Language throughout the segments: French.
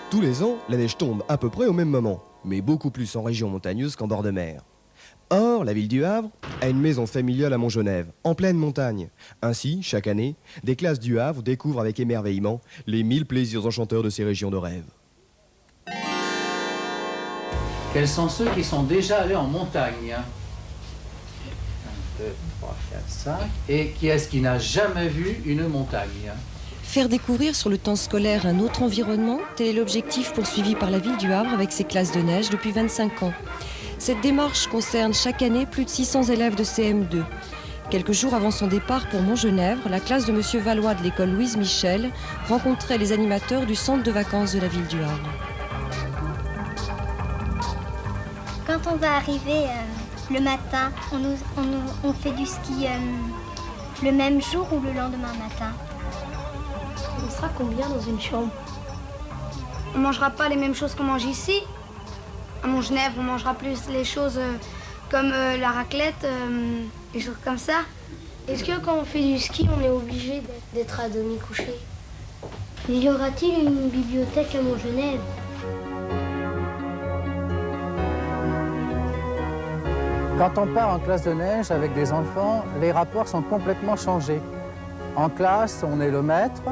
Tous les ans, la neige tombe à peu près au même moment, mais beaucoup plus en région montagneuse qu'en bord de mer. Or, la ville du Havre a une maison familiale à Montgenèvre, en pleine montagne. Ainsi, chaque année, des classes du Havre découvrent avec émerveillement les 1000 plaisirs enchanteurs de ces régions de rêve. Quels sont ceux qui sont déjà allés en montagne? 1, 2, 3, 4, 5. Et qui est-ce qui n'a jamais vu une montagne? Faire découvrir sur le temps scolaire un autre environnement, tel est l'objectif poursuivi par la ville du Havre avec ses classes de neige depuis 25 ans. Cette démarche concerne chaque année plus de 600 élèves de CM2. Quelques jours avant son départ pour Montgenèvre, la classe de M. Valois de l'école Louise Michel rencontrait les animateurs du centre de vacances de la ville du Havre. Quand on va arriver le matin, on fait du ski le même jour ou le lendemain matin? On sera combien dans une chambre? On mangera pas les mêmes choses qu'on mange ici. À Montgenèvre, on mangera plus les choses comme la raclette, des choses comme ça. Est-ce que quand on fait du ski, on est obligé d'être à demi couché? Y aura-t-il une bibliothèque à Montgenèvre? Quand on part en classe de neige avec des enfants, les rapports sont complètement changés. En classe, on est le maître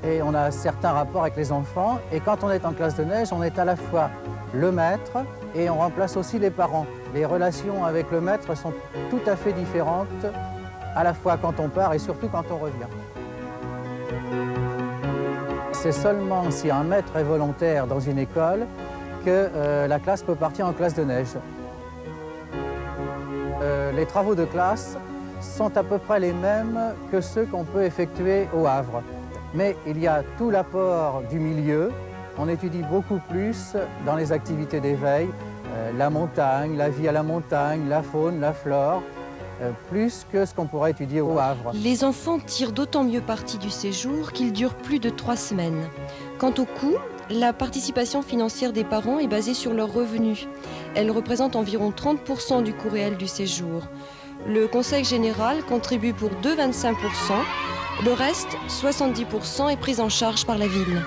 et on a certains rapports avec les enfants. Et quand on est en classe de neige, on est à la fois le maître et on remplace aussi les parents. Les relations avec le maître sont tout à fait différentes, à la fois quand on part et surtout quand on revient. C'est seulement si un maître est volontaire dans une école que la classe peut partir en classe de neige. Les travaux de classe sont à peu près les mêmes que ceux qu'on peut effectuer au Havre. Mais il y a tout l'apport du milieu. On étudie beaucoup plus dans les activités d'éveil, la montagne, la vie à la montagne, la faune, la flore, plus que ce qu'on pourrait étudier au Havre. Les enfants tirent d'autant mieux parti du séjour qu'il dure plus de 3 semaines. Quant au coût, la participation financière des parents est basée sur leurs revenus. Elle représente environ 30% du coût réel du séjour. Le Conseil général contribue pour 2,25%. Le reste, 70%, est pris en charge par la ville.